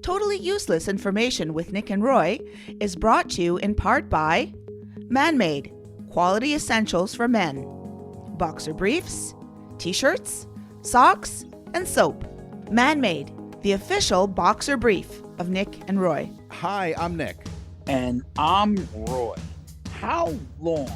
Totally Useless Information with Nick and Roy is brought to you in part by Man-Made, quality essentials for men. Boxer briefs, t-shirts, socks, and soap. Man-Made, the official boxer brief of Nick and Roy. Hi, I'm Nick. And I'm Roy. How long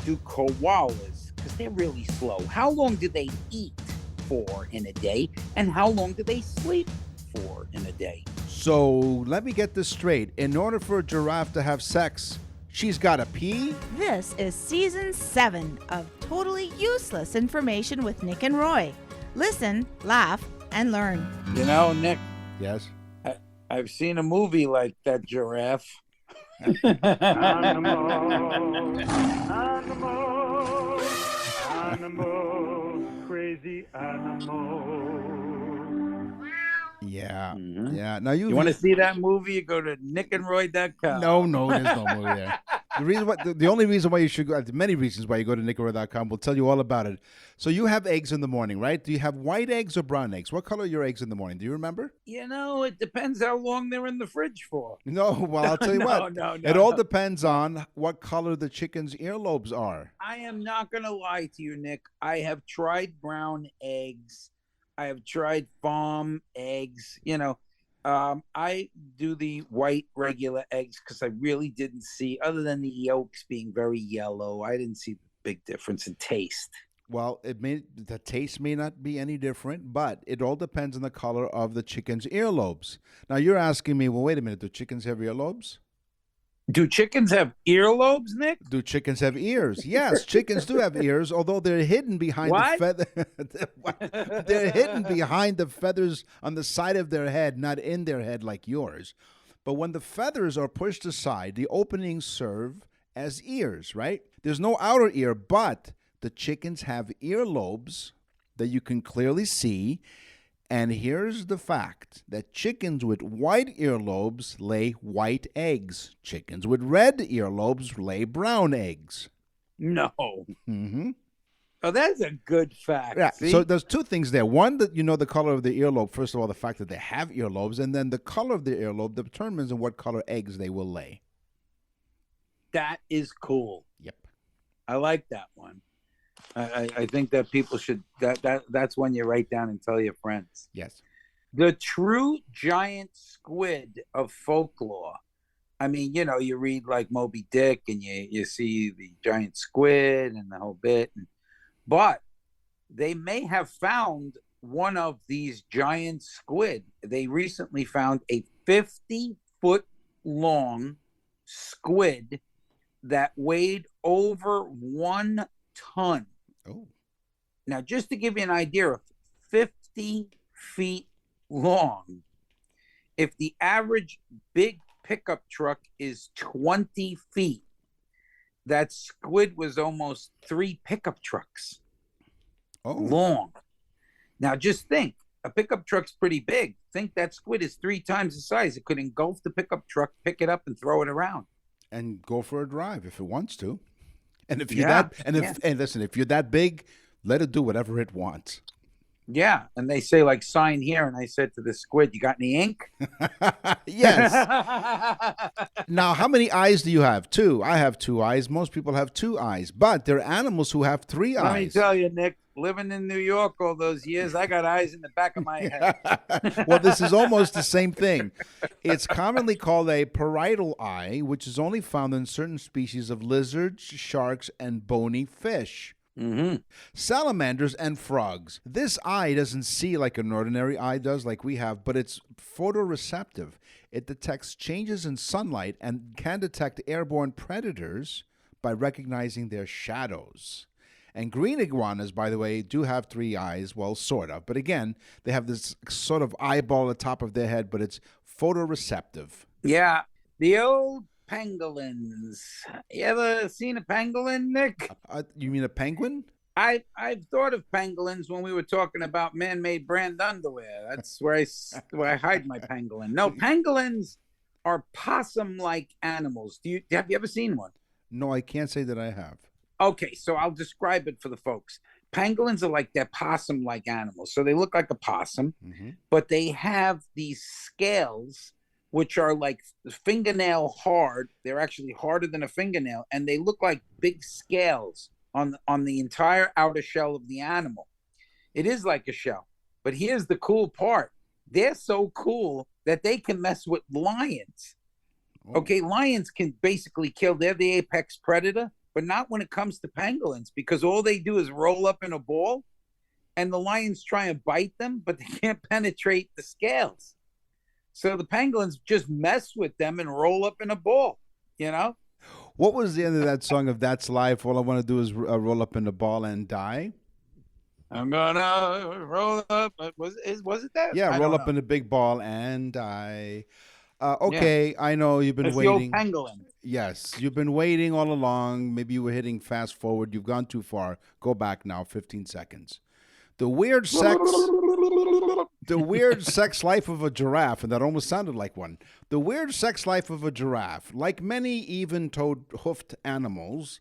do koalas, because they're really slow, how long do they eat for in a day? And how long do they sleep for in a day? So let me get this straight. In order for a giraffe to have sex, she's got to pee? This is season 7 of Totally Useless Information with Nick and Roy. Listen, laugh, and learn. You know, Nick, Yes. I've seen a movie like that giraffe. Animal, crazy animal. Yeah. Mhm. Yeah. Now You want to see that movie? You go to nickandroy.com. No, there's no movie there. The only reason why you should go, many reasons why you go to nickandroy.com. We'll tell you all about it. So you have eggs in the morning, right? Do you have white eggs or brown eggs? What color are your eggs in the morning? Do you remember? You know, it depends how long they're in the fridge for. No, well, I'll tell you what. No, It all depends on what color the chicken's earlobes are. I am not going to lie to you, Nick. I have tried brown eggs. I have tried farm eggs. You know, I do the white regular eggs because I really didn't see, other than the yolks being very yellow, I didn't see the big difference in taste. Well, the taste may not be any different, but it all depends on the color of the chicken's earlobes. Now you're asking me, well, wait a minute, do chickens have earlobes? Do chickens have earlobes, Nick? Do chickens have ears? Yes, chickens do have ears, although they're hidden behind What? the feather. They're hidden behind the feathers on the side of their head, not in their head like yours. But when the feathers are pushed aside, the openings serve as ears, right? There's no outer ear, but the chickens have earlobes that you can clearly see. And here's the fact that chickens with white earlobes lay white eggs. Chickens with red earlobes lay brown eggs. No. Mm-hmm. Oh, that's a good fact. Yeah. See? So there's two things there. One, that you know the color of the earlobe. First of all, the fact that they have earlobes, and then the color of the earlobe determines in what color eggs they will lay. That is cool. Yep. I like that one. I think that people should that's one you write down and tell your friends. Yes. The true giant squid of folklore. I mean, you know, you read like Moby Dick and you see the giant squid and the whole bit, but they may have found one of these giant squid. They recently found a 50-foot long squid that weighed over 1 ton. Oh. Now, just to give you an idea of 50 feet long, if the average big pickup truck is 20 feet, that squid was almost 3 pickup trucks long. Now, just think, a pickup truck's pretty big. Think that squid is 3 times the size. It could engulf the pickup truck, pick it up, and throw it around. And go for a drive if it wants to. And if you're and listen, if you're that big, let it do whatever it wants. Yeah, and they say like sign here, and I said to the squid, "You got any ink?" Yes. Now, how many eyes do you have? 2. I have 2 eyes. Most people have 2 eyes, but there are animals who have 3 eyes. Let me tell you, Nick, living in New York all those years, I got eyes in the back of my head. Well, this is almost the same thing. It's commonly called a parietal eye, which is only found in certain species of lizards, sharks, and bony fish. Mm-hmm. Salamanders and frogs. This eye doesn't see like an ordinary eye does, like we have, but it's photoreceptive. It detects changes in sunlight and can detect airborne predators by recognizing their shadows. And green iguanas, by the way, do have 3 eyes, well, sort of. But again, they have this sort of eyeball at the top of their head, but it's photoreceptive. Yeah, the old pangolins. You ever seen a pangolin, Nick? You mean a penguin? I've thought of pangolins when we were talking about man-made brand underwear. That's where I hide my pangolin. No, pangolins are possum-like animals. Have you ever seen one? No, I can't say that I have. Okay, so I'll describe it for the folks. pangolins are like they're possum-like animals. So they look like a possum, Mm-hmm. but they have these scales, which are like fingernail hard. They're actually harder than a fingernail, and they look like big scales on the entire outer shell of the animal. It is like a shell. But here's the cool part. They're so cool that they can mess with lions. Oh. Okay, lions can basically kill. They're the apex predator, but not when it comes to pangolins, because all they do is roll up in a ball, and the lions try and bite them, but they can't penetrate the scales. So the pangolins just mess with them and roll up in a ball, you know? What was the end of that song of That's Life? All I want to do is roll up in the ball and die. I'm gonna roll up. Was it that? Yeah, I roll don't up know. in a big ball and die. Okay, I know you've been It's waiting. the old pangolin. Yes, you've been waiting all along. Maybe you were hitting fast forward. You've gone too far. Go back now, 15 seconds. The weird sex life of a giraffe, and that almost sounded like one. The weird sex life of a giraffe. Like many even-toed hoofed animals,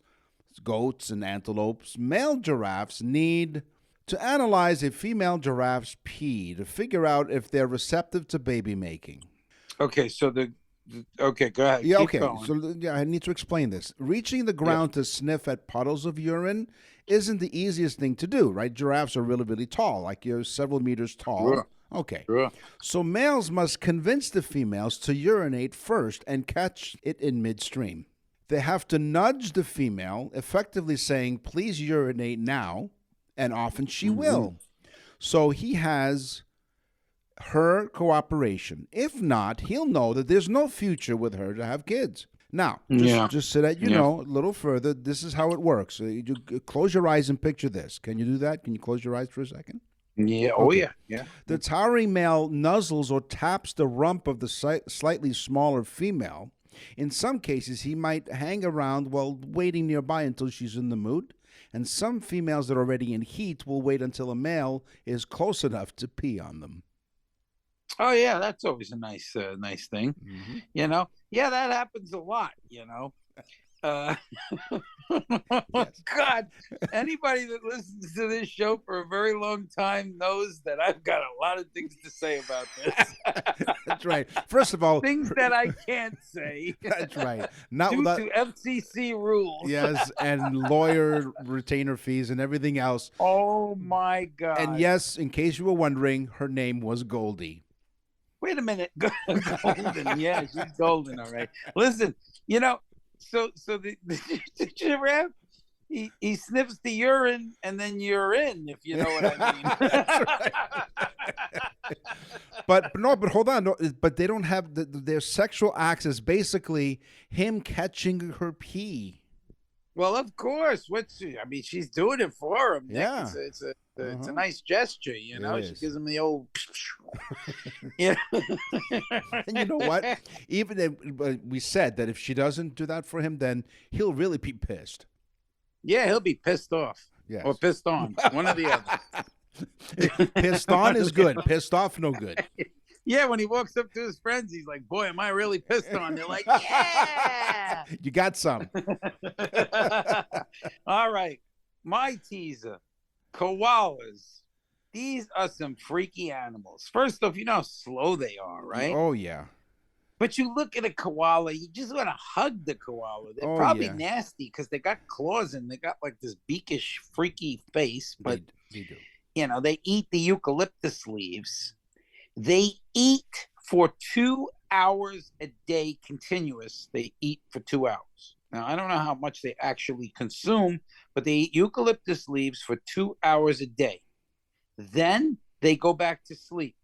goats and antelopes, male giraffes need to analyze a female giraffe's pee to figure out if they're receptive to baby making. Okay, so okay, go ahead. Yeah, Keep okay. going. So I need to explain this. Reaching the ground to sniff at puddles of urine isn't the easiest thing to do, right? Giraffes are really, really tall, like you're several meters tall. Sure. Okay. Sure. So males must convince the females to urinate first and catch it in midstream. They have to nudge the female, effectively saying, please urinate now, and often she will. So he has her cooperation. If not, he'll know that there's no future with her to have kids. Now, just so that you know a little further, this is how it works. You close your eyes and picture this. Can you do that? Can you close your eyes for a second? Yeah. Oh, Okay. yeah. The towering male nuzzles or taps the rump of the slightly smaller female. In some cases, he might hang around while waiting nearby until she's in the mood. And some females that are already in heat will wait until a male is close enough to pee on them. Oh, yeah, that's always a nice thing. Mm-hmm. You know? Yeah, that happens a lot, you know? God, anybody that listens to this show for a very long time knows that I've got a lot of things to say about this. That's right. First of all, things that I can't say. That's right. Not due without to FCC rules. Yes, and lawyer retainer fees and everything else. Oh my God. And yes, in case you were wondering, her name was Goldie. Wait a minute. Golden. Yeah, she's golden, all right. Listen, you know, so the giraffe, he sniffs the urine and then you're in, if you know what I mean. But hold on. No, but they don't have their sexual acts is basically him catching her pee. Well, of course. She's doing it for him. Yeah. It's a nice gesture, you know. She gives him the old. Yeah. And you know what? Even if we said that if she doesn't do that for him, then he'll really be pissed. Yeah, he'll be pissed off. Yes. Or pissed on. One or the other. Pissed on is good. Pissed off, no good. Yeah, when he walks up to his friends, he's like, boy, am I really pissed on? They're like, yeah. You got some. All right. My teaser. Koalas. These are some freaky animals. First off, you know how slow they are, right? Oh, yeah. But you look at a koala, you just want to hug the koala. They're probably nasty because they got claws and they got like this beakish, freaky face. But, they do. You know, they eat the eucalyptus leaves. They eat for 2 hours a day continuous. They eat for 2 hours. Now, I don't know how much they actually consume, but they eat eucalyptus leaves for 2 hours a day. Then they go back to sleep.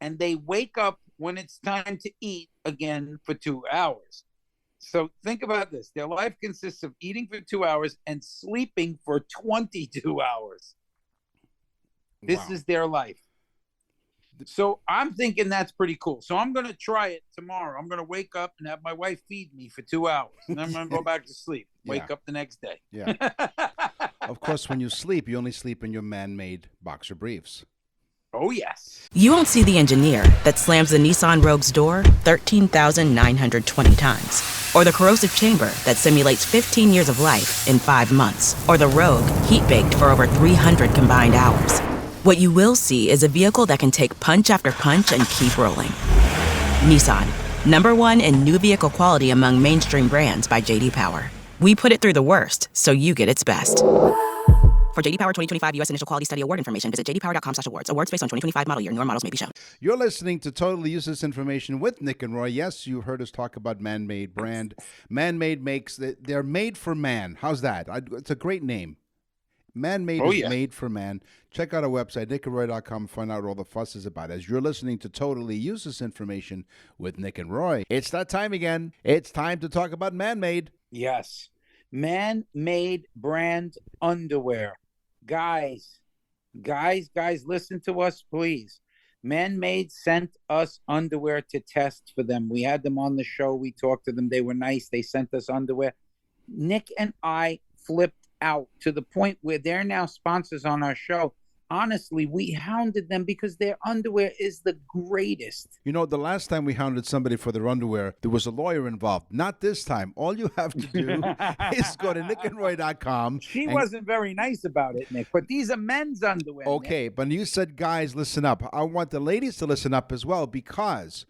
And they wake up when it's time to eat again for 2 hours. So think about this. Their life consists of eating for 2 hours and sleeping for 22 hours. This is their life. So I'm thinking that's pretty cool. So I'm going to try it tomorrow. I'm going to wake up and have my wife feed me for 2 hours. And then I'm going to go back to sleep. Wake up the next day. Yeah. Of course, when you sleep, you only sleep in your man-made boxer briefs. Oh, yes. You won't see the engineer that slams the Nissan Rogue's door 13,920 times. Or the corrosive chamber that simulates 15 years of life in 5 months. Or the Rogue, heat-baked for over 300 combined hours. What you will see is a vehicle that can take punch after punch and keep rolling. Nissan, #1 in new vehicle quality among mainstream brands by J.D. Power. We put it through the worst, so you get its best. For J.D. Power 2025 U.S. Initial Quality Study Award information, visit jdpower.com/awards. Awards based on 2025 model year. Newer models may be shown. You're listening to Totally Useless Information with Nick and Roy. Yes, you heard us talk about Man-Made brand. Man-Made makes, they're made for man. How's that? It's a great name. Man-Made is made for man. Check out our website, nickandroy.com, and find out what all the fuss is about. As you're listening to Totally Useless Information with Nick and Roy, it's that time again. It's time to talk about Man-Made. Yes. Man-made brand underwear. Guys, listen to us, please. Man-Made sent us underwear to test for them. We had them on the show. We talked to them. They were nice. They sent us underwear. Nick and I flipped out to the point where they're now sponsors on our show. Honestly, we hounded them because their underwear is the greatest. You know, the last time we hounded somebody for their underwear, there was a lawyer involved. Not this time. All you have to do is go to nickandroy.com. She wasn't very nice about it, Nick, but these are men's underwear. Okay, Nick. but you said, guys, listen up. I want the ladies to listen up as well, because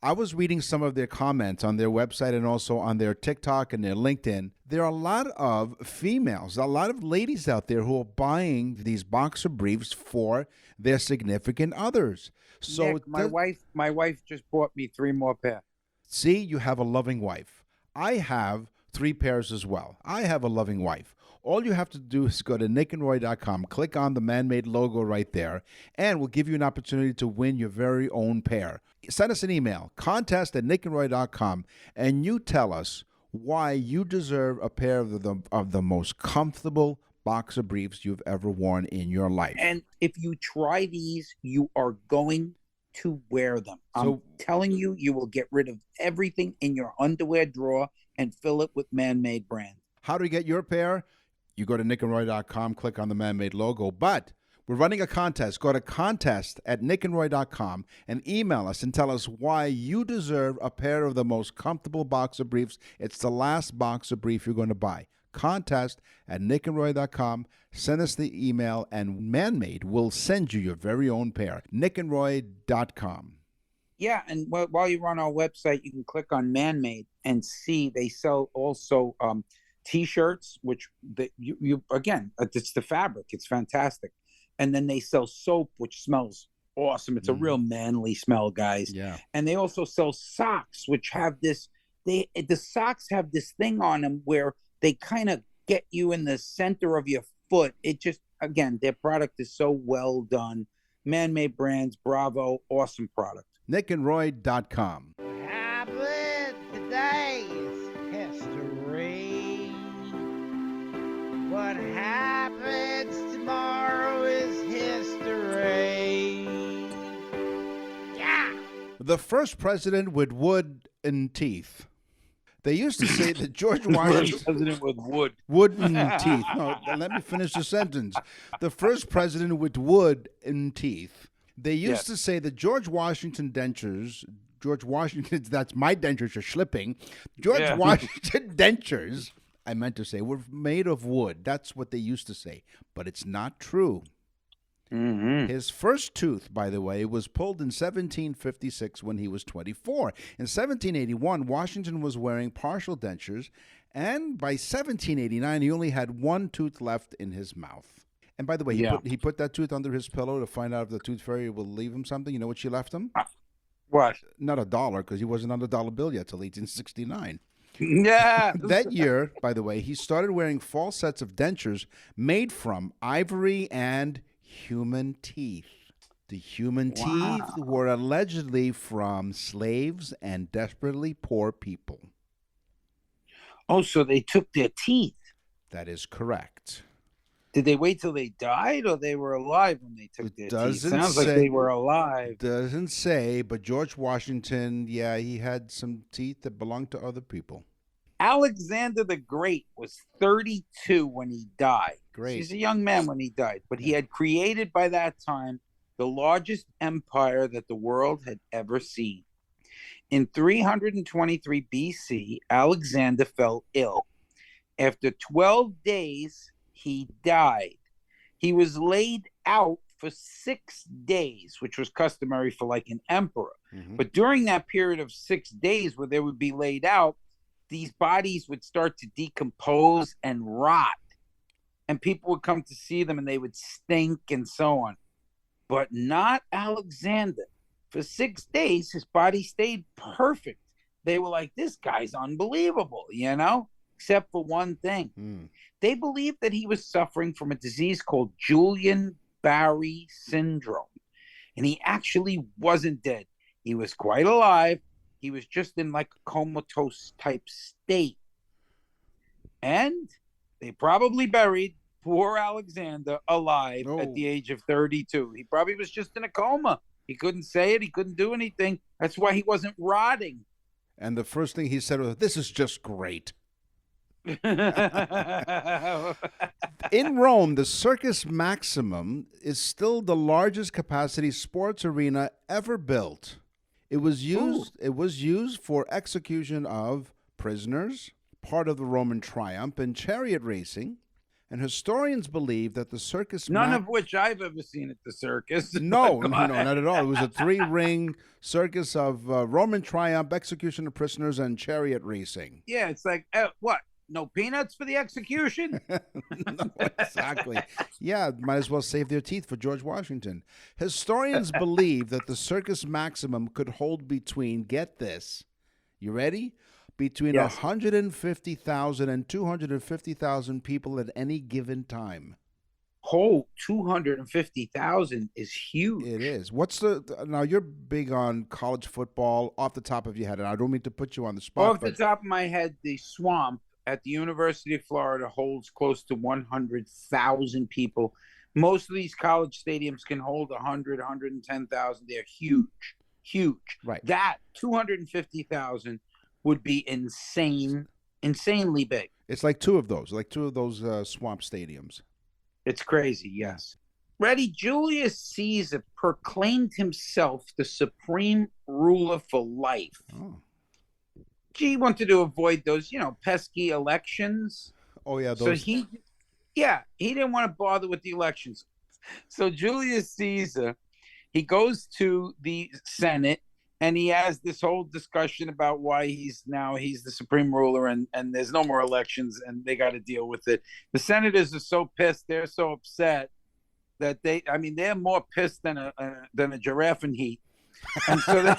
I was reading some of their comments on their website and also on their TikTok and their LinkedIn. There are a lot of females, a lot of ladies out there who are buying these boxer briefs for their significant others. So Nick, my wife just bought me 3 more pair. See, you have a loving wife. I have 3 pairs as well. I have a loving wife. All you have to do is go to nickandroy.com, click on the Man-Made logo right there, and we'll give you an opportunity to win your very own pair. Send us an email, contest@nickandroy.com, and you tell us why you deserve a pair of the most comfortable boxer briefs you've ever worn in your life. And if you try these, you are going to wear them. I'm telling you, you will get rid of everything in your underwear drawer and fill it with Man-Made brand. How do you get your pair? You go to nickandroy.com, click on the Man-Made logo. But we're running a contest. Go to contest@nickandroy.com and email us and tell us why you deserve a pair of the most comfortable boxer briefs. It's the last boxer brief you're going to buy. Contest@nickandroy.com. Send us the email, and Man-Made will send you your very own pair. nickandroy.com. Yeah, and while you're on our website, you can click on Man-Made and see they sell also T-shirts, which you again, it's the fabric. It's fantastic. And then they sell soap, which smells awesome. It's a real manly smell, guys. Yeah. And they also sell socks, which have this, the socks have this thing on them where they kind of get you in the center of your foot. It just, again, their product is so well done. Man-Made brands, bravo, awesome product. nickandroy.com. Today is history. What happens tomorrow is history. Yeah. The first president with wood and teeth. They used to say that George Washington... president with wooden teeth. No, let me finish the sentence. The first president with wood and teeth. They used to say that George Washington, that's my dentures are slipping. Washington dentures, I meant to say, were made of wood. That's what they used to say. But it's not true. Mm-hmm. His first tooth, by the way, was pulled in 1756 when he was 24. In 1781, Washington was wearing partial dentures, and by 1789, he only had 1 tooth left in his mouth. And by the way, he put that tooth under his pillow to find out if the tooth fairy will leave him something. You know what she left him? What? Not $1, because he wasn't on the dollar bill yet till 1869. Yeah. That year, by the way, he started wearing false sets of dentures made from ivory and human teeth. The human teeth were allegedly from slaves and desperately poor people. Oh, so they took their teeth. That is correct. Did they wait till they died, or they were alive when they took their teeth? Sounds like they were alive. Doesn't say, but George Washington, he had some teeth that belonged to other people. Alexander the Great was 32 when he died. Great. He's a young man when he died, but he had created by that time the largest empire that the world had ever seen. In 323 BC, Alexander fell ill. After 12 days, he died. He was laid out for 6 days, which was customary for like an emperor. Mhm. But during that period of 6 days where they would be laid out, these bodies would start to decompose and rot. And people would come to see them and they would stink and so on. But not Alexander. For 6 days, his body stayed perfect. They were like, this guy's unbelievable, except for one thing. Mm. They believed that he was suffering from a disease called Guillain-Barré syndrome. And he actually wasn't dead. He was quite alive. He was just in like a comatose type state. And they probably buried poor Alexander alive at the age of 32. He probably was just in a coma. He couldn't say it. He couldn't do anything. That's why he wasn't rotting. And the first thing he said was, "This is just great." In Rome, the Circus Maximum is still the largest capacity sports arena ever built. It was used for execution of prisoners, part of the Roman triumph, and chariot racing. And historians believe that the circus... None of which I've ever seen at the circus. No, not at all. It was a 3-ring circus of Roman triumph, execution of prisoners, and chariot racing. Yeah, it's like, what? No peanuts for the execution? No, exactly. Yeah, might as well save their teeth for George Washington. Historians believe that the Circus Maximum could hold between, get this, you ready? Between 150,000 and 250,000 people at any given time. Oh, 250,000 is huge. It is. Now you're big on college football off the top of your head, and I don't mean to put you on the spot. Off the top of my head, the Swamp at the University of Florida holds close to 100,000 people. Most of these college stadiums can hold 100, 110,000. They're huge, huge. Right. That 250,000 would be insanely big. It's like two of those Swamp stadiums. It's crazy, yes. Ready? Julius Caesar proclaimed himself the supreme ruler for life. Oh. He wanted to avoid those, pesky elections. Oh, yeah. So he didn't want to bother with the elections. So Julius Caesar, he goes to the Senate and he has this whole discussion about why he's the supreme ruler and there's no more elections and they got to deal with it. The senators are so pissed, they're so upset that they're more pissed than a giraffe in heat. And so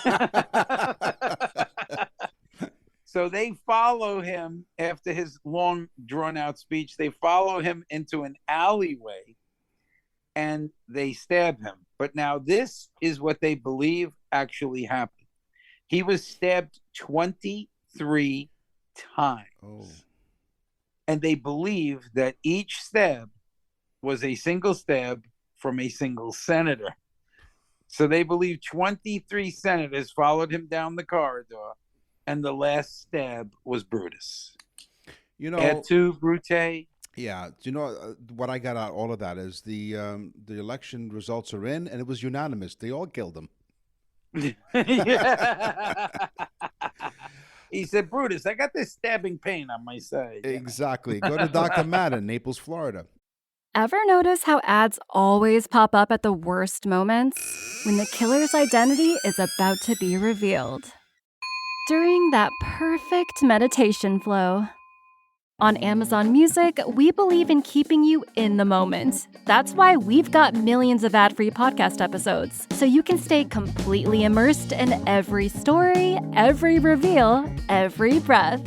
so they follow him after his long drawn out speech. They follow him into an alleyway and they stab him. But now this is what they believe actually happened. He was stabbed 23 times. Oh. And they believe that each stab was a single stab from a single senator. So they believe 23 senators followed him down the corridor, and the last stab was Brutus. Et tu, Brute? Yeah. What I got out of all of that is the election results are in, and it was unanimous. They all killed him. He said, Brutus, I got this stabbing pain on my side. Exactly. Go to Dr. Matt in Naples, Florida. Ever notice how ads always pop up at the worst moments? When the killer's identity is about to be revealed. During that perfect meditation flow. On Amazon Music, we believe in keeping you in the moment. That's why we've got millions of ad-free podcast episodes, so you can stay completely immersed in every story, every reveal, every breath.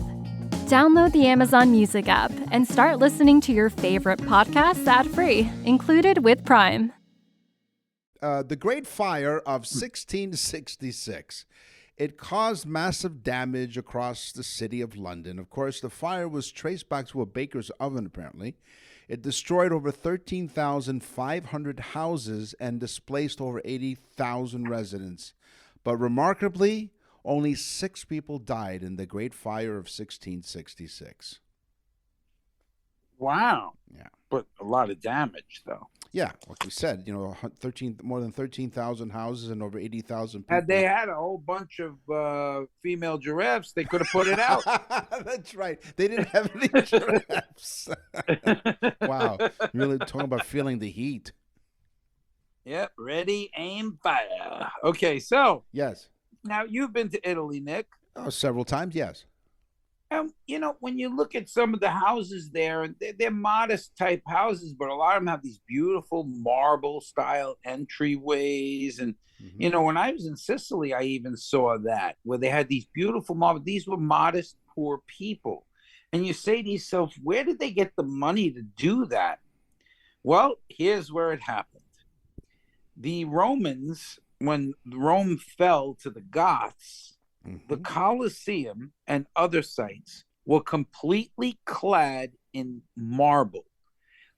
Download the Amazon Music app and start listening to your favorite podcasts ad-free, included with Prime. The Great Fire of 1666. It caused massive damage across the city of London. Of course, the fire was traced back to a baker's oven, apparently. It destroyed over 13,500 houses and displaced over 80,000 residents. But remarkably, only 6 people died in the Great Fire of 1666. Wow. Yeah. But a lot of damage, though. Yeah, like we said, more than 13,000 houses and over 80,000 people. Had they had a whole bunch of female giraffes, they could have put it out. That's right. They didn't have any giraffes. Wow. Really talking about feeling the heat. Yep. Ready, aim, fire. Okay, so Yes. now you've been to Italy, Nick. Oh, several times, yes. When you look at some of the houses there, they're modest type houses, but a lot of them have these beautiful marble style entryways. And, when I was in Sicily, I even saw that where they had these beautiful marble. These were modest, poor people. And you say to yourself, where did they get the money to do that? Well, here's where it happened. The Romans, when Rome fell to the Goths, the Colosseum and other sites were completely clad in marble.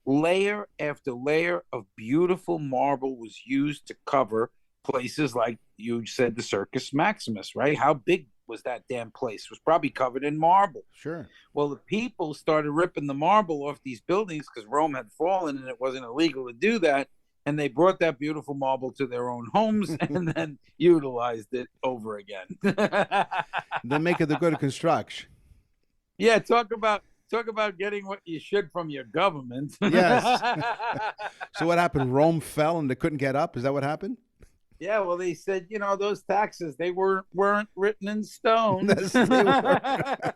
Layer after layer of beautiful marble was used to cover places like you said, the Circus Maximus, right? How big was that damn place? It was probably covered in marble. Sure. Well, the people started ripping the marble off these buildings because Rome had fallen and it wasn't illegal to do that. And they brought that beautiful marble to their own homes and then utilized it over again. They make it the good construction. Yeah, talk about getting what you should from your government. Yes. So what happened? Rome fell and they couldn't get up? Is that what happened? Yeah, well, they said, those taxes, they weren't written in stone. Yes, they were.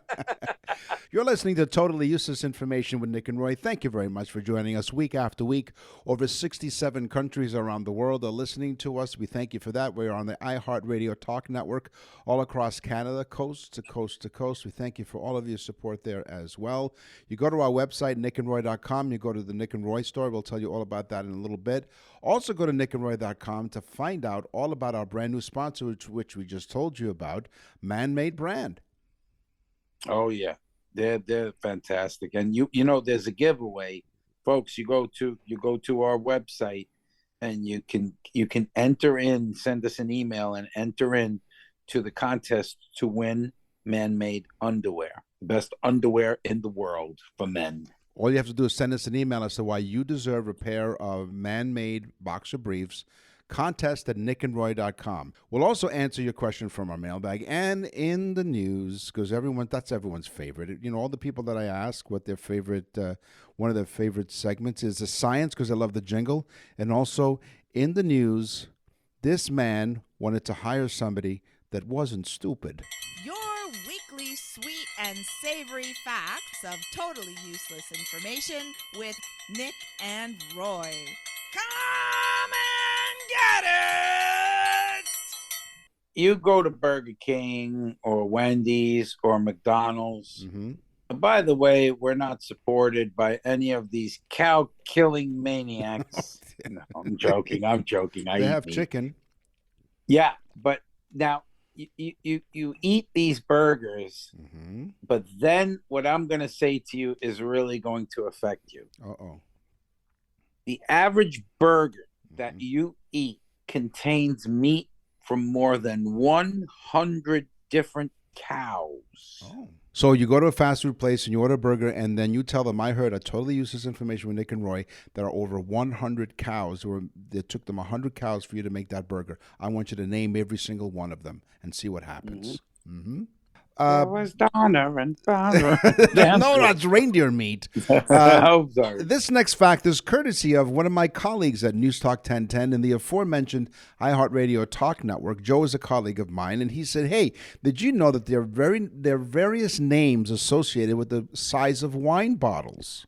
You're listening to Totally Useless Information with Nick and Roy. Thank you very much for joining us week after week. Over 67 countries around the world are listening to us. We thank you for that. We're on the iHeartRadio Talk Network all across Canada, coast to coast to coast. We thank you for all of your support there as well. You go to our website, nickandroy.com. You go to the Nick and Roy store. We'll tell you all about that in a little bit. Also go to nickandroy.com to find out all about our brand new sponsor, which we just told you about, Man-Made Brand. Oh, yeah. They're fantastic. And there's a giveaway. Folks, you go to our website and you can enter in, send us an email and enter in to the contest to win Man-Made underwear. The best underwear in the world for men. All you have to do is send us an email as to why you deserve a pair of Man-Made boxer briefs. Contest at nickandroy.com. We'll also answer your question from our mailbag and in the news, because that's everyone's favorite. All the people that I ask what their favorite, one of their favorite segments is the science, because I love the jingle. And also in the news, this man wanted to hire somebody that wasn't stupid. Your weekly sweet and savory facts of totally useless information with Nick and Roy. Come and get it! You go to Burger King or Wendy's or McDonald's. Mm-hmm. By the way, we're not supported by any of these cow-killing maniacs. No, I'm joking. They have chicken. Yeah, but now you eat these burgers, but then what I'm going to say to you is really going to affect you. Uh-oh. The average burger that you eat contains meat from more than 100 different cows. Oh. So you go to a fast food place and you order a burger, and then you tell them, I heard a totally useless information with Nick and Roy. There are over 100 cows. It took them 100 cows for you to make that burger. I want you to name every single one of them and see what happens. Was Donner and Donner. No, that's reindeer meat. Oh, sorry. This next fact is courtesy of one of my colleagues at News Talk 1010 in the aforementioned iHeartRadio Talk Network. Joe is a colleague of mine, and he said, hey, did you know that there are various names associated with the size of wine bottles?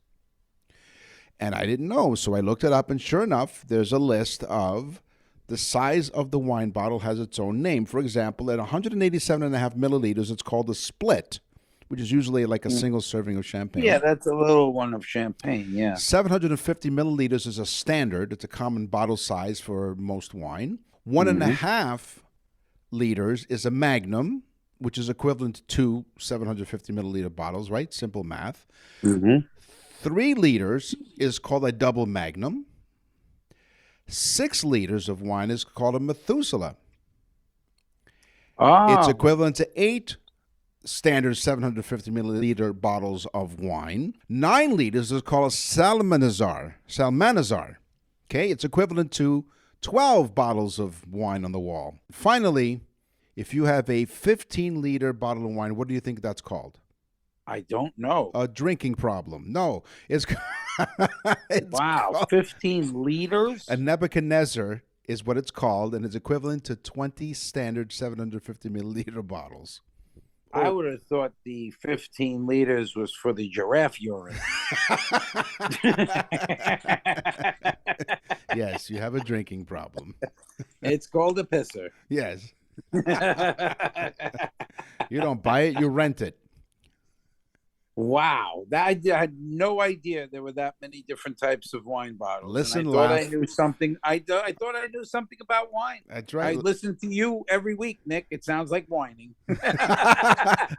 And I didn't know, so I looked it up, and sure enough, there's a list of the size of the wine bottle has its own name. For example, at 187.5 milliliters, it's called a split, which is usually like a single serving of champagne. Yeah, that's a little one of champagne, yeah. 750 milliliters is a standard. It's a common bottle size for most wine. 1.5 liters is a magnum, which is equivalent to 750 milliliter bottles, right? Simple math. 3 liters is called a double magnum. 6 liters of wine is called a Methuselah. It's equivalent to 8 standard 750 milliliter bottles of wine. 9 liters is called a Salmanazar. Okay, it's equivalent to 12 bottles of wine on the wall. Finally, if you have a 15-liter bottle of wine, what do you think that's called? I don't know. A drinking problem. No, it's, Wow, called 15 liters? a Nebuchadnezzar is what it's called, and it's equivalent to 20 standard 750-milliliter bottles. I would have thought the 15 liters was for the giraffe urine. Yes, you have a drinking problem. It's called a pisser. Yes. You don't buy it, you rent it. Wow, I had no idea there were that many different types of wine bottles. Listen, and I thought laugh. I knew something. I thought I knew something about wine. That's I right. listen to you every week, Nick. It sounds like whining.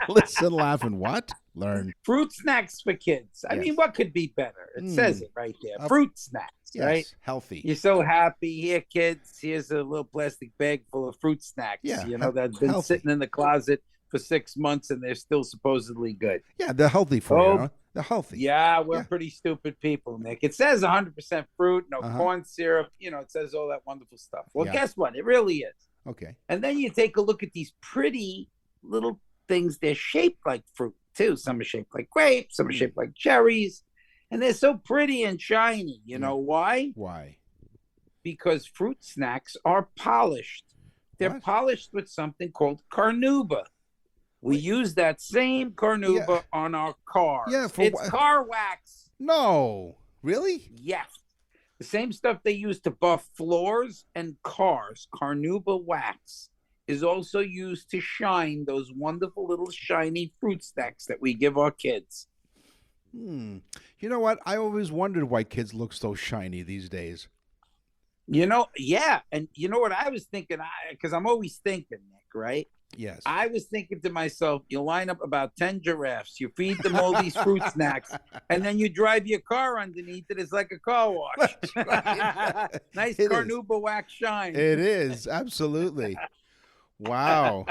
Listen, laugh, and what? Learn. Fruit snacks for kids. I Yes. mean, what could be better? It says it right there. Uh, Fruit snacks, Yes, right? healthy. You're so happy. Here, kids, here's a little plastic bag full of fruit snacks. Yeah, You know, that's been healthy. sitting in the closet for 6 months and they're still supposedly good. Yeah, they're healthy for you. Huh? They're healthy. Yeah, we're Yeah. pretty stupid people, Nick. It says 100% fruit, no Uh-huh. corn syrup. You know, it says all that wonderful stuff. Well, Yeah. guess what? It really is. Okay. And then you take a look at these pretty little things. They're shaped like fruit, too. Some are shaped like grapes, some are shaped like cherries. And they're so pretty and shiny. You know why? Why? Because fruit snacks are polished. They're What? polished with something called carnauba. We use that same carnauba on our cars. Yeah, for it's what? car wax. No. Really? Yes. The same stuff they use to buff floors and cars, carnauba wax, is also used to shine those wonderful little shiny fruit snacks that we give our kids. You know what? I always wondered why kids look so shiny these days. You know, yeah. And you know what I was thinking? Because I'm always thinking, Nick, right? Yes. I was thinking to myself, you line up about 10 giraffes, you feed them all these fruit snacks, and then you drive your car underneath it. It's like a car wash. Nice It is. carnauba wax shine. It is. Absolutely. Wow.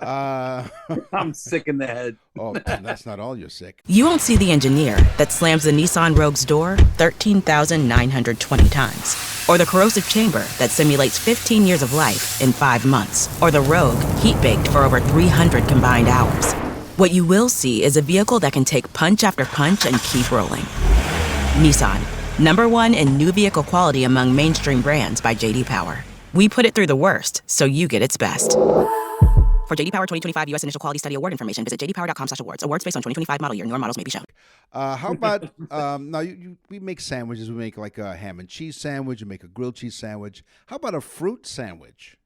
I'm sick in the head. Oh, that's not all. You're sick. You won't see the engineer that slams the Nissan Rogue's door 13,920 times, or the corrosive chamber that simulates 15 years of life in 5 months, or the Rogue heat-baked for over 300 combined hours. What you will see is a vehicle that can take punch after punch and keep rolling. Nissan, #1 in new vehicle quality among mainstream brands by J.D. Power. We put it through the worst, so you get its best. For J.D. Power 2025 U.S. Initial Quality Study Award information, visit jdpower.com/awards. Awards based on 2025 model year. Newer models may be shown. How about now? We make sandwiches. We make like a ham and cheese sandwich. We make a grilled cheese sandwich. How about a fruit sandwich?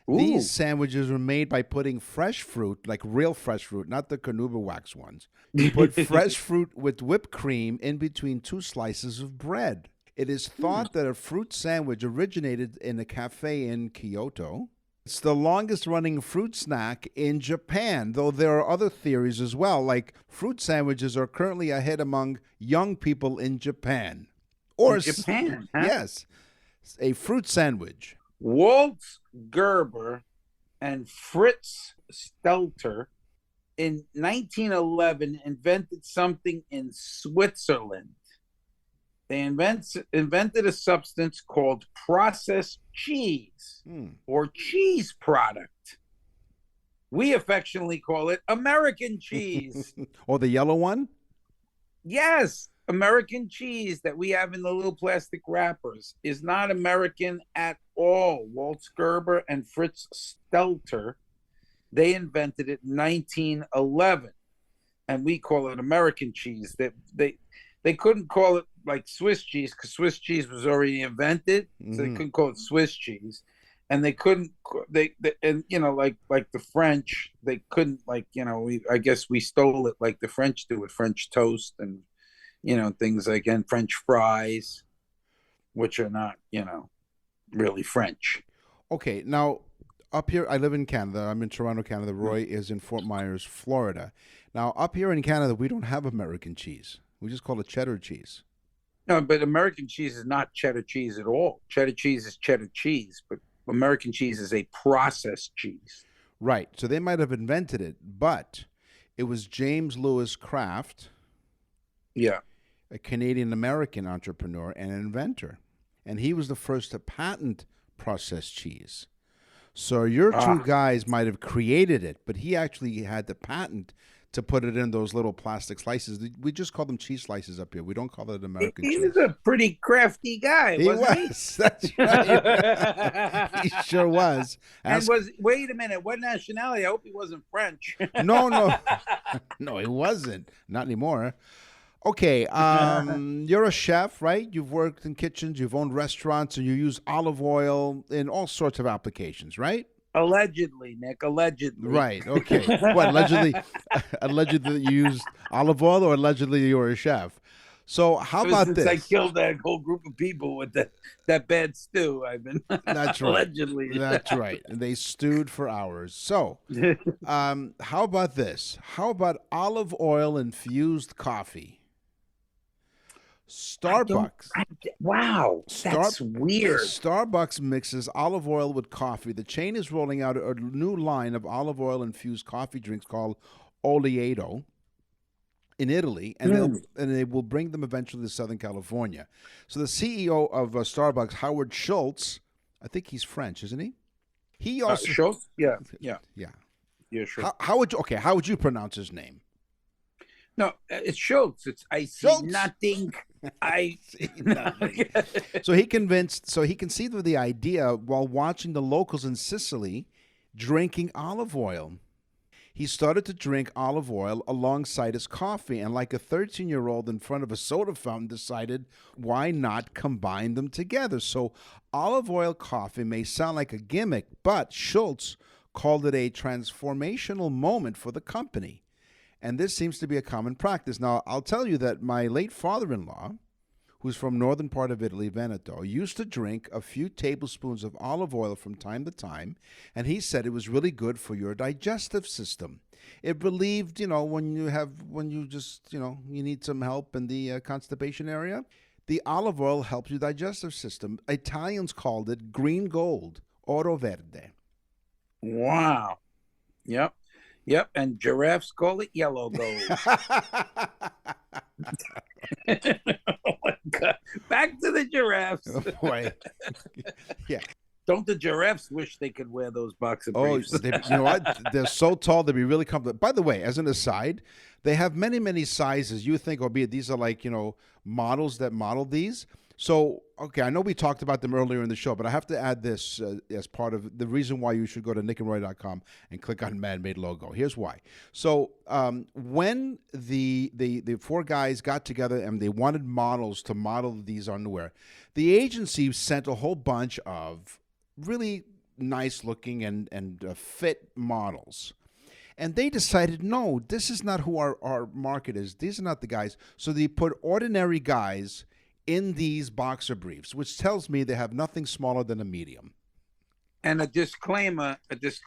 Ooh. These sandwiches were made by putting fresh fruit, like real fresh fruit, not the carnauba wax ones. You put fresh fruit with whipped cream in between 2 slices of bread. It is thought that a fruit sandwich originated in a cafe in Kyoto. It's the longest running fruit snack in Japan, though there are other theories as well, like fruit sandwiches are currently a hit among young people in Japan. Or In Japan, huh? Yes, a fruit sandwich. Walt Gerber and Fritz Stelter in 1911 invented something in Switzerland. They invented a substance called processed cheese or cheese product. We affectionately call it American cheese. Or the yellow one? Yes, American cheese that we have in the little plastic wrappers is not American at all. Walt Gerber and Fritz Stelter, they invented it in 1911, and we call it American cheese. They couldn't call it like Swiss cheese because Swiss cheese was already invented, so they couldn't call it Swiss cheese. And they couldn't and you know, like the French, they couldn't, like, you know, I guess we stole it like the French do with French toast and, you know, things like, and French fries, which are not, you know, really French. Okay, now up here, I live in Canada. I'm in Toronto, Canada. Roy is in Fort Myers, Florida. Now, up here in Canada, we don't have American cheese. We just call it cheddar cheese. No, but American cheese is not cheddar cheese at all. Cheddar cheese is cheddar cheese, but American cheese is a processed cheese. Right. So they might have invented it, but it was James Lewis Kraft. Yeah. a Canadian-American entrepreneur and inventor. And he was the first to patent processed cheese. So your two guys might have created it, but he actually had the patent to put it in those little plastic slices. We just call them cheese slices up here. We don't call it American cheese. He was a pretty crafty guy, wasn't he? That's right. He sure was. Wait a minute, what nationality? I hope he wasn't French. No. No, he wasn't. Not anymore. Okay, you're a chef, right? You've worked in kitchens, you've owned restaurants, and you use olive oil in all sorts of applications, right? Allegedly, Nick. Allegedly. Right. Okay. What? Allegedly you used olive oil, or allegedly you were a chef. So how about this? I killed that whole group of people with that bad stew. I've been. That's right. Allegedly. That's right. And they stewed for hours. So, how about this? How about olive oil infused coffee? Starbucks. Wow, that's weird. Starbucks mixes olive oil with coffee. The chain is rolling out a new line of olive oil infused coffee drinks called Oleato in Italy, and they will bring them eventually to Southern California. So the CEO of Starbucks, Howard Schultz, I think he's French, isn't he? He also Schultz. Yeah. Sure. How would you pronounce his name? No, it's Schultz. I see Schultz. nothing. I see nothing. So he conceived of the idea while watching the locals in Sicily drinking olive oil. He started to drink olive oil alongside his coffee, and like a 13-year-old in front of a soda fountain, decided why not combine them together. So olive oil coffee may sound like a gimmick, but Schultz called it a transformational moment for the company. And this seems to be a common practice. Now, I'll tell you that my late father-in-law, who's from northern part of Italy, Veneto, used to drink a few tablespoons of olive oil from time to time, and he said it was really good for your digestive system. It relieved, when you need some help in the constipation area. The olive oil helps your digestive system. Italians called it green gold, oro verde. Wow. Yep, and giraffes call it yellow gold. Oh my God. Back to the giraffes. Right. Yeah. Don't the giraffes wish they could wear those boxer briefs? You know what? They're so tall they'd be really comfortable. By the way, as an aside, they have many, many sizes. You think, these are like, models that model these. So, okay, I know we talked about them earlier in the show, but I have to add this as part of the reason why you should go to nickandroy.com and click on Man-Made logo. Here's why. So, when the four guys got together and they wanted models to model these underwear, the agency sent a whole bunch of really nice-looking and fit models. And they decided, no, this is not who our market is. These are not the guys. So they put ordinary guys in these boxer briefs, which tells me they have nothing smaller than a medium. And a disclaimer, this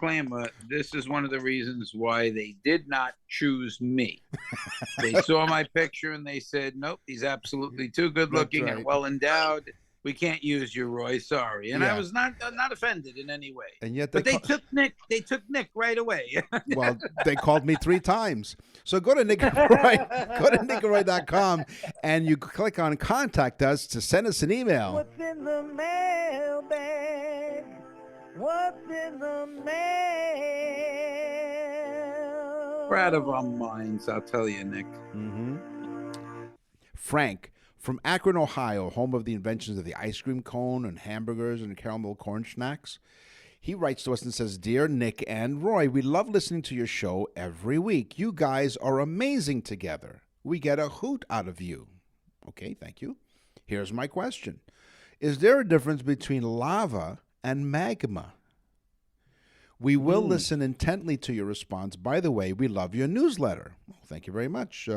is one of the reasons why they did not choose me. They saw my picture and they said, nope, he's absolutely too good looking and well endowed. We can't use you, Roy. Sorry. And I was not offended in any way. And yet they took Nick right away. Well, they called me 3 times. So go to nickandroy.com and you click on contact us to send us an email. What's in the mailbag? What's in the mail? We're out of our minds, I'll tell you, Nick. Mm-hmm. Frank from Akron, Ohio, home of the inventions of the ice cream cone and hamburgers and caramel corn snacks. He writes to us and says, Dear Nick and Roy, we love listening to your show every week. You guys are amazing together. We get a hoot out of you. Okay, thank you. Here's my question. Is there a difference between lava and magma? We will listen intently to your response. By the way, we love your newsletter. Well, thank you very much.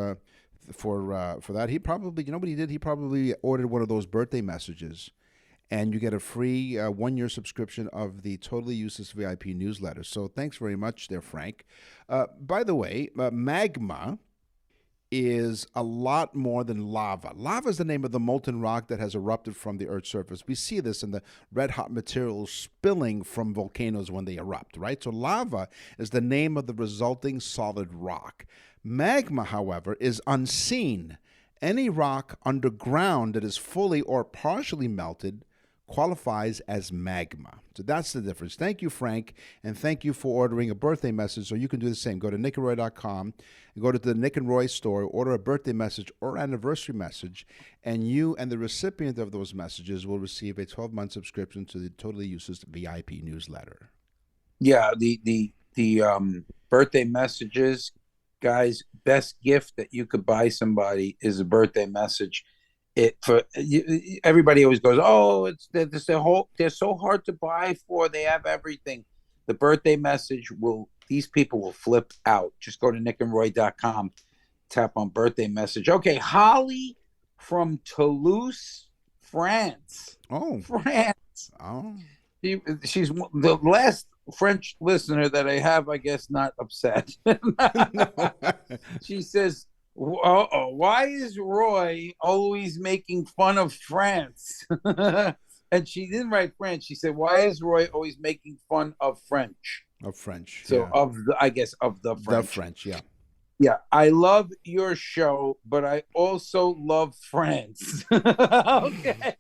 For that, he probably, what he did? He probably ordered one of those birthday messages, and you get a free 1-year subscription of the Totally Useless VIP newsletter. So thanks very much there, Frank. By the way, magma is a lot more than lava. Lava is the name of the molten rock that has erupted from the Earth's surface. We see this in the red-hot materials spilling from volcanoes when they erupt, right? So lava is the name of the resulting solid rock. Magma, however, is unseen Any rock underground that is fully or partially melted qualifies as magma. So that's the difference. Thank you, Frank, and thank you for ordering a birthday message. So you can do the same. Go to nickandroy.com and go to the Nick and Roy store, order a birthday message or anniversary message, and you and the recipient of those messages will receive a 12-month subscription to the Totally Useless VIP newsletter. Yeah, the birthday messages, guys. Best gift that you could buy somebody is a birthday message. Everybody always goes, oh, they're so hard to buy for. They have everything. The birthday message these people will flip out. Just go to nickandroy.com, tap on birthday message. Okay, Holly from Toulouse, France. Oh, France. oh. She's the last French listener that I have, I guess, not upset. She says, why is Roy always making fun of France? And she didn't write French. She said, why is Roy always making fun of French? Of French. So yeah. of the French. The French, yeah. Yeah, I love your show, but I also love France. Okay.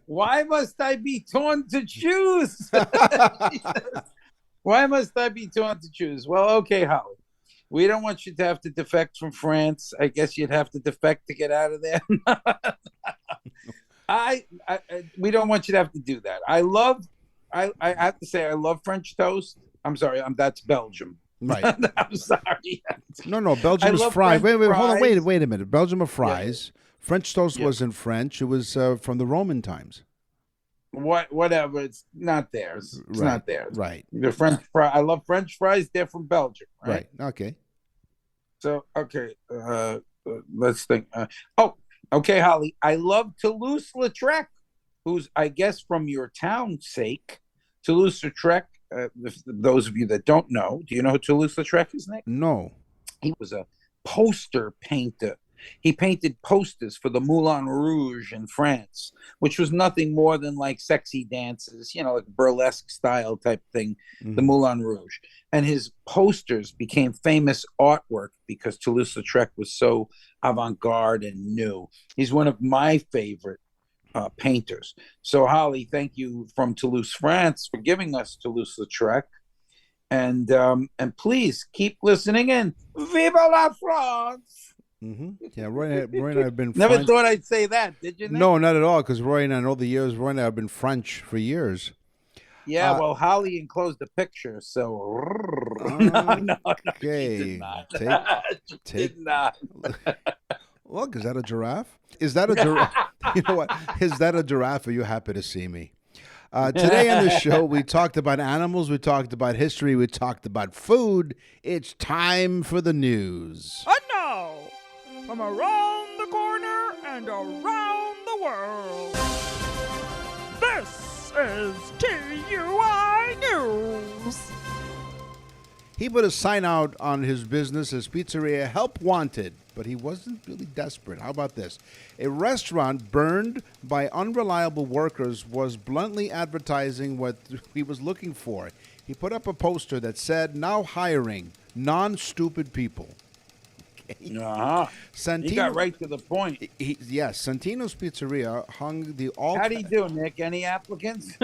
Why must I be torn to choose? Why must I be torn to choose? Well, okay, Holly. We don't want you to have to defect from France. I guess you'd have to defect to get out of there. We don't want you to have to do that. I have to say, I love French toast. I'm sorry, that's Belgium. Right. I'm sorry. No. Belgium is fries. Wait, hold on. Wait a minute. Belgium are fries. Yeah. French toast wasn't French. It was from the Roman times. Whatever. It's not theirs. It's not theirs. Right. The French fry. I love French fries. They're from Belgium. Right. Okay. So okay. Let's think. Okay, Holly. I love Toulouse-Lautrec, who's I guess from your town's sake. Toulouse-Lautrec. Those of you that don't know, do you know who Toulouse-Lautrec is, Nick? No. He was a poster painter. He painted posters for the Moulin Rouge in France, which was nothing more than like sexy dances, like burlesque style type thing, the Moulin Rouge. And his posters became famous artwork because Toulouse-Lautrec was so avant-garde and new. He's one of my favorite painters. So, Holly, thank you from Toulouse, France, for giving us Toulouse-Lautrec. And please keep listening in. Vive la France! Mm-hmm. Yeah, Roy and I have been Never French. thought I'd say that, did you? Nick? No, not at all, because Roy and I know the years. Roy and I have been French for years. Yeah, well, Holly enclosed a picture, so... No, okay. she did not. Take... did not. Look, is that a giraffe? Is that a giraffe? You know what? Is that a giraffe? Are you happy to see me? Today on the show, we talked about animals, we talked about history, we talked about food. It's time for the news. And now, from around the corner and around the world, this is TUI News. He put a sign out on his business, his pizzeria, help wanted, but he wasn't really desperate. How about this? A restaurant burned by unreliable workers was bluntly advertising what he was looking for. He put up a poster that said, now hiring non-stupid people. Uh-huh. He got right to the point. Yes, Santino's Pizzeria hung the all... How do you do, Nick? Any applicants?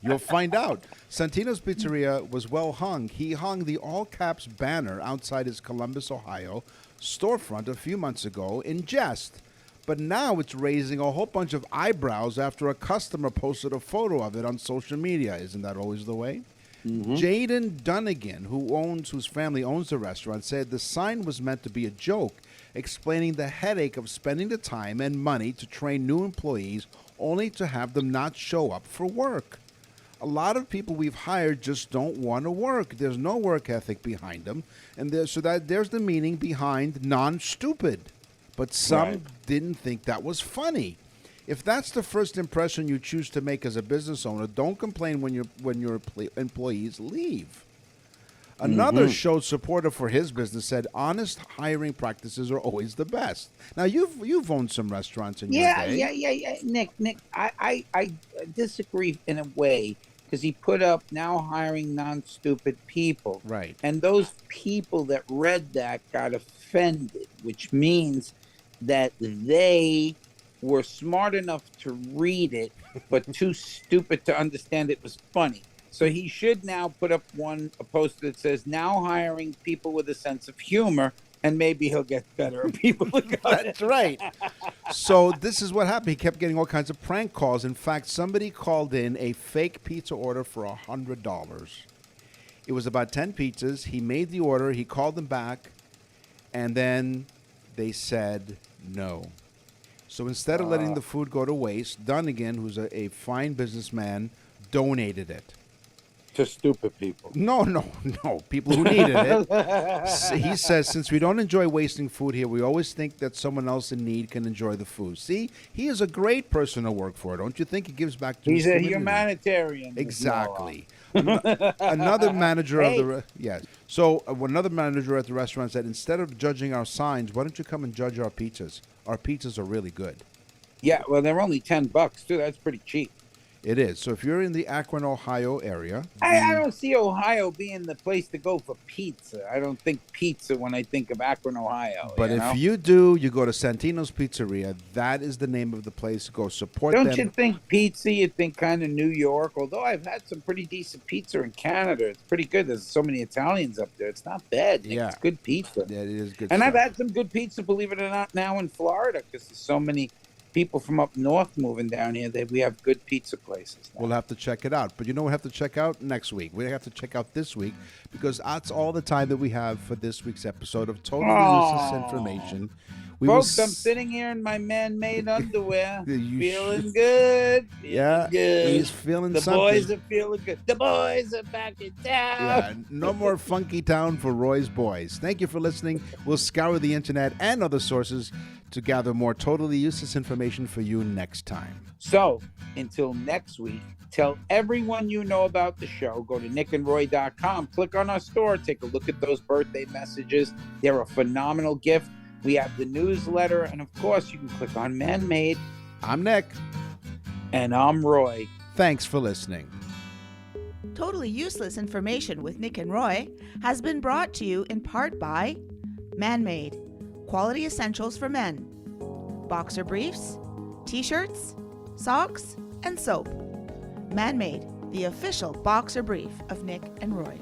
You'll find out. Santino's Pizzeria was well hung. He hung the all-caps banner outside his Columbus, Ohio storefront a few months ago in jest. But now it's raising a whole bunch of eyebrows after a customer posted a photo of it on social media. Isn't that always the way? Mm-hmm. Jaden Dunnigan, whose family owns the restaurant, said the sign was meant to be a joke, explaining the headache of spending the time and money to train new employees only to have them not show up for work. A lot of people we've hired just don't want to work. There's no work ethic behind them, and there's the meaning behind non-stupid. But some didn't think that was funny. If that's the first impression you choose to make as a business owner, don't complain when your employees leave. Another showed support for his business, said honest hiring practices are always the best. Now you've owned some restaurants in your day. Yeah. Nick, I disagree in a way because he put up now hiring non-stupid people. Right. And those people that read that got offended, which means that they were smart enough to read it, but too stupid to understand it was funny. So he should now put up a poster that says, now hiring people with a sense of humor, and maybe he'll get better people to go. That's right. So this is what happened. He kept getting all kinds of prank calls. In fact, somebody called in a fake pizza order for $100. It was about 10 pizzas. He made the order. He called them back, and then they said no. So instead of letting the food go to waste, Dunnigan, who's a fine businessman, donated it. To stupid people. No. People who needed it. He says, since we don't enjoy wasting food here, we always think that someone else in need can enjoy the food. See, he is a great person to work for. Don't you think? He gives back to his He's a community. Humanitarian. Exactly. Another manager of the another manager at the restaurant said, instead of judging our signs, why don't you come and judge our pizzas? Our pizzas are really good. Yeah, well, they're only $10 too. That's pretty cheap. It is. So if you're in the Akron, Ohio area, I don't see Ohio being the place to go for pizza. I don't think pizza when I think of Akron, Ohio. But if you do, you go to Santino's Pizzeria. That is the name of the place. Go support them. Don't you think pizza? You think kind of New York. Although I've had some pretty decent pizza in Canada. It's pretty good. There's so many Italians up there. It's not bad. Nick. Yeah. It's good pizza. Yeah, it is good And stuff. I've had some good pizza, believe it or not, now in Florida because there's so many people from up north moving down here that we have good pizza places now. We'll have to check it out. But you know what we have to check out next week? We have to check out this week because that's all the time that we have for this week's episode of Totally Useless Information. Folks, I'm sitting here in my man-made underwear, feeling good. He's feeling the something. The boys are feeling good. The boys are back in town. Yeah, no more Funky Town for Roy's boys. Thank you for listening. We'll scour the internet and other sources to gather more totally useless information for you next time. So, until next week, tell everyone you know about the show. Go to nickandroy.com, click on our store, take a look at those birthday messages. They're a phenomenal gift. We have the newsletter, and of course, you can click on Man-Made. I'm Nick. And I'm Roy. Thanks for listening. Totally Useless Information with Nick and Roy has been brought to you in part by Man-Made, quality essentials for men, boxer briefs, t-shirts, socks, and soap. Man-Made, the official boxer brief of Nick and Roy.